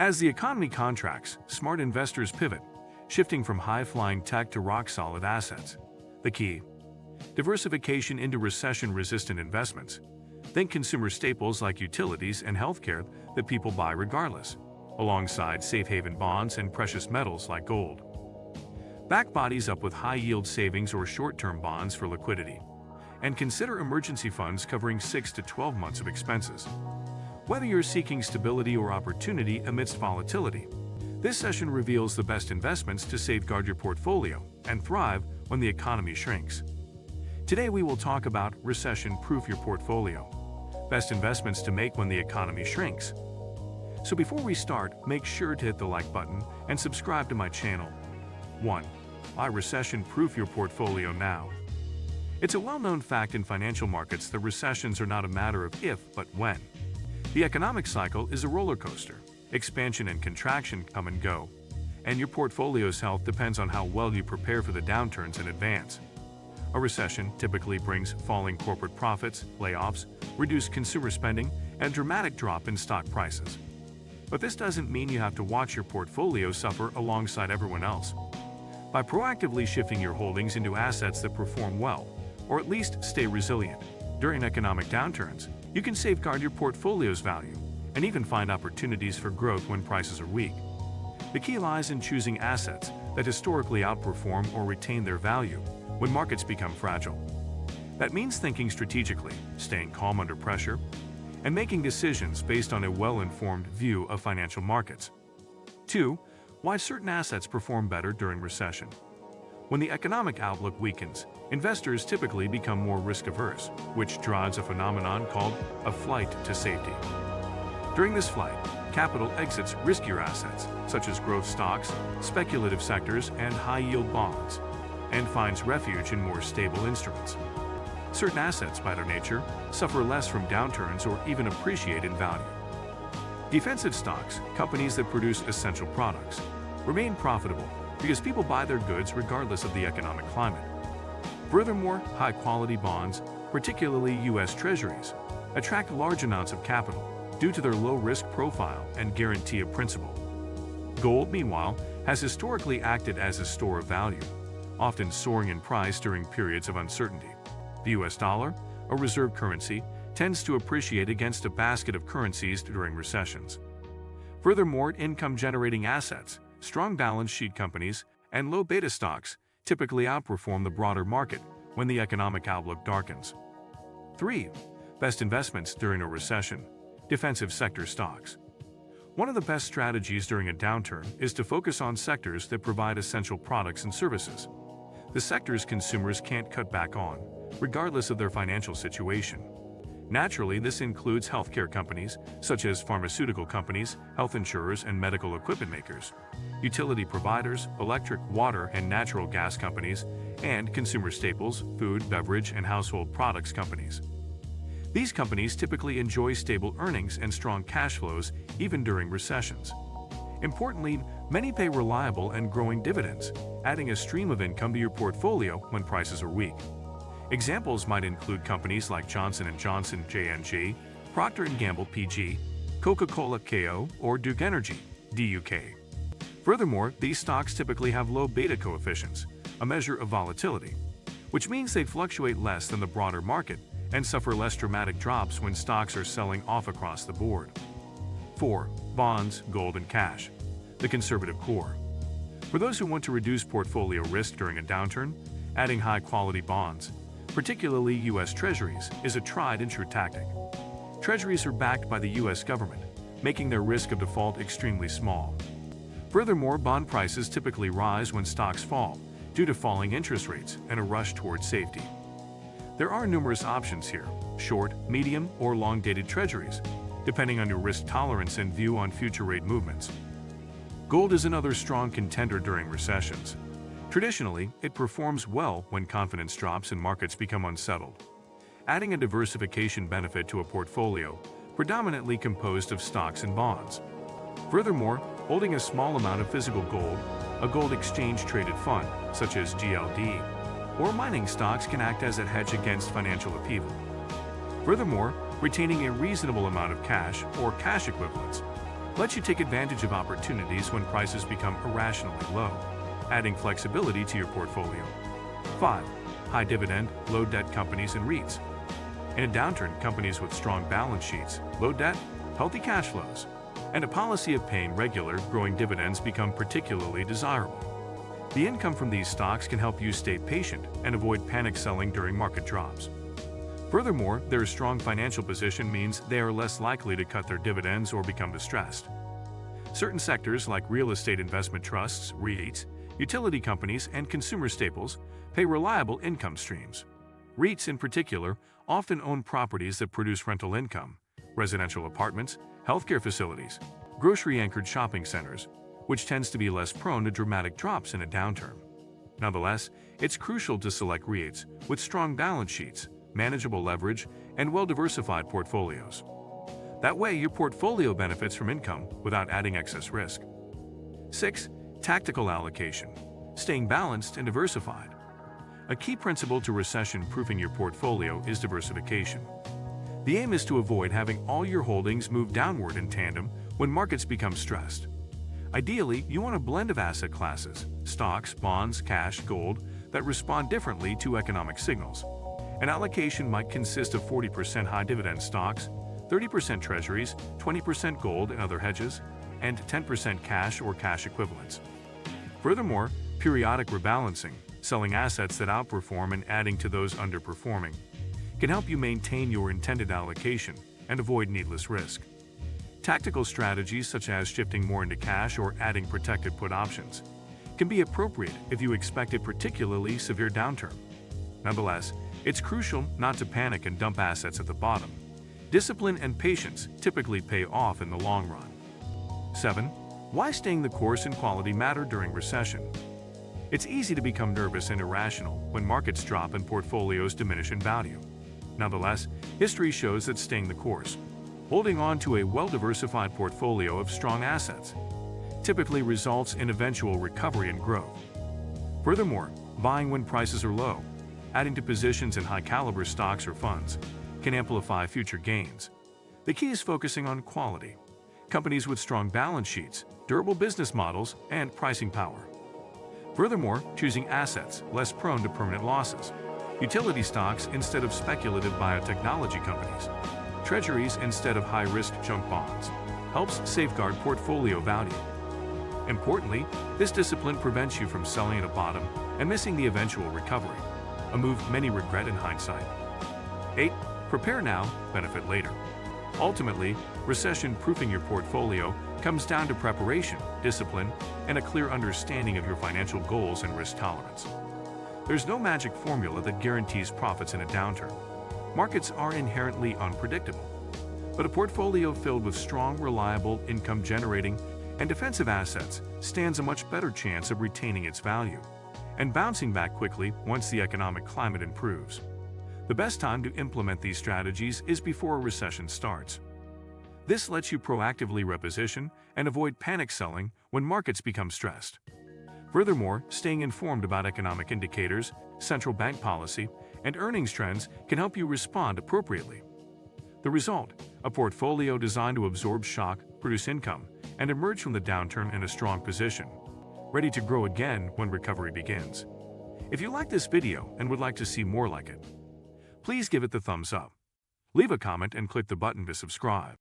As the economy contracts, smart investors pivot, shifting from high-flying tech to rock-solid assets. The key: diversification into recession-resistant investments. Think consumer staples like utilities and healthcare that people buy regardless, alongside safe haven bonds and precious metals like gold. Back bodies up with high-yield savings or short-term bonds for liquidity. And consider emergency funds covering 6 to 12 months of expenses. Whether you're seeking stability or opportunity amidst volatility, this session reveals the best investments to safeguard your portfolio and thrive when the economy shrinks. Today we will talk about recession-proof your portfolio, best investments to make when the economy shrinks. So before we start, make sure to hit the like button and subscribe to my channel. 1. Why recession-proof your portfolio now? It's a well-known fact in financial markets that recessions are not a matter of if, but when. The economic cycle is a roller coaster. Expansion and contraction come and go, and your portfolio's health depends on how well you prepare for the downturns in advance. A recession typically brings falling corporate profits, layoffs, reduced consumer spending, and a dramatic drop in stock prices. But this doesn't mean you have to watch your portfolio suffer alongside everyone else. By proactively shifting your holdings into assets that perform well, or at least stay resilient during economic downturns, you can safeguard your portfolio's value and even find opportunities for growth when prices are weak. The key lies in choosing assets that historically outperform or retain their value when markets become fragile. That means thinking strategically, staying calm under pressure, and making decisions based on a well-informed view of financial markets. 2. Why certain assets perform better during recession. When the economic outlook weakens, investors typically become more risk-averse, which drives a phenomenon called a flight to safety. During this flight, capital exits riskier assets, such as growth stocks, speculative sectors, and high-yield bonds, and finds refuge in more stable instruments. Certain assets, by their nature, suffer less from downturns or even appreciate in value. Defensive stocks, companies that produce essential products, remain profitable because people buy their goods regardless of the economic climate. Furthermore, high-quality bonds, particularly U.S. Treasuries, attract large amounts of capital due to their low-risk profile and guarantee of principal. Gold, meanwhile, has historically acted as a store of value, often soaring in price during periods of uncertainty. The U.S. dollar, a reserve currency, tends to appreciate against a basket of currencies during recessions. Furthermore, income-generating assets, strong balance sheet companies, and low beta stocks typically outperform the broader market when the economic outlook darkens. 3. Best investments during a recession. Defensive sector stocks. One of the best strategies during a downturn is to focus on sectors that provide essential products and services. The sectors consumers can't cut back on, regardless of their financial situation. Naturally, this includes healthcare companies, such as pharmaceutical companies, health insurers, and medical equipment makers, utility providers, electric, water, and natural gas companies, and consumer staples, food, beverage, and household products companies. These companies typically enjoy stable earnings and strong cash flows even during recessions. Importantly, many pay reliable and growing dividends, adding a stream of income to your portfolio when prices are weak. Examples might include companies like Johnson & Johnson (J&J), Procter & Gamble (PG), Coca-Cola (KO), or Duke Energy (DUK). Furthermore, these stocks typically have low beta coefficients, a measure of volatility, which means they fluctuate less than the broader market and suffer less dramatic drops when stocks are selling off across the board. 4. Bonds, gold, and cash. The conservative core. For those who want to reduce portfolio risk during a downturn, adding high-quality bonds, particularly U.S. Treasuries, is a tried-and-true tactic. Treasuries are backed by the U.S. government, making their risk of default extremely small. Furthermore, bond prices typically rise when stocks fall, due to falling interest rates and a rush towards safety. There are numerous options here: short, medium, or long-dated treasuries, depending on your risk tolerance and view on future rate movements. Gold is another strong contender during recessions. Traditionally, it performs well when confidence drops and markets become unsettled, adding a diversification benefit to a portfolio predominantly composed of stocks and bonds. Furthermore, holding a small amount of physical gold, a gold exchange-traded fund, such as GLD, or mining stocks can act as a hedge against financial upheaval. Furthermore, retaining a reasonable amount of cash or cash equivalents, lets you take advantage of opportunities when prices become irrationally low, adding flexibility to your portfolio. 5. High dividend, low debt companies and REITs. In a downturn, companies with strong balance sheets, low debt, healthy cash flows, and a policy of paying regular, growing dividends become particularly desirable. The income from these stocks can help you stay patient and avoid panic selling during market drops. Furthermore, their strong financial position means they are less likely to cut their dividends or become distressed. Certain sectors like real estate investment trusts, REITs, utility companies, and consumer staples pay reliable income streams. REITs in particular often own properties that produce rental income, residential apartments, healthcare facilities, grocery-anchored shopping centers, which tends to be less prone to dramatic drops in a downturn. Nonetheless, it's crucial to select REITs with strong balance sheets, manageable leverage, and well-diversified portfolios. That way, your portfolio benefits from income without adding excess risk. 6. Tactical allocation, staying balanced and diversified. A key principle to recession-proofing your portfolio is diversification. The aim is to avoid having all your holdings move downward in tandem when markets become stressed. Ideally, you want a blend of asset classes, stocks, bonds, cash, gold, that respond differently to economic signals. An allocation might consist of 40% high-dividend stocks, 30% treasuries, 20% gold and other hedges, and 10% cash or cash equivalents. Furthermore, periodic rebalancing, selling assets that outperform and adding to those underperforming, can help you maintain your intended allocation and avoid needless risk. Tactical strategies such as shifting more into cash or adding protected put options can be appropriate if you expect a particularly severe downturn. Nonetheless, it's crucial not to panic and dump assets at the bottom. Discipline and patience typically pay off in the long run. 7. Why staying the course and quality matter during recession. It's easy to become nervous and irrational when markets drop and portfolios diminish in value. Nonetheless, history shows that staying the course, holding on to a well-diversified portfolio of strong assets, typically results in eventual recovery and growth. Furthermore, buying when prices are low, adding to positions in high-caliber stocks or funds, can amplify future gains. The key is focusing on quality, companies with strong balance sheets, durable business models, and pricing power. Furthermore, choosing assets less prone to permanent losses, utility stocks instead of speculative biotechnology companies, treasuries instead of high-risk junk bonds, helps safeguard portfolio value. Importantly, this discipline prevents you from selling at a bottom and missing the eventual recovery, a move many regret in hindsight. 8. Prepare now, benefit later. Ultimately, recession-proofing your portfolio comes down to preparation, discipline, and a clear understanding of your financial goals and risk tolerance. There's no magic formula that guarantees profits in a downturn. Markets are inherently unpredictable. But a portfolio filled with strong, reliable, income-generating, and defensive assets stands a much better chance of retaining its value and bouncing back quickly once the economic climate improves. The best time to implement these strategies is before a recession starts. This lets you proactively reposition and avoid panic selling when markets become stressed. Furthermore, staying informed about economic indicators, central bank policy, and earnings trends can help you respond appropriately. The result: a portfolio designed to absorb shock, produce income, and emerge from the downturn in a strong position, ready to grow again when recovery begins. If you like this video and would like to see more like it, please give it the thumbs up. Leave a comment and click the button to subscribe.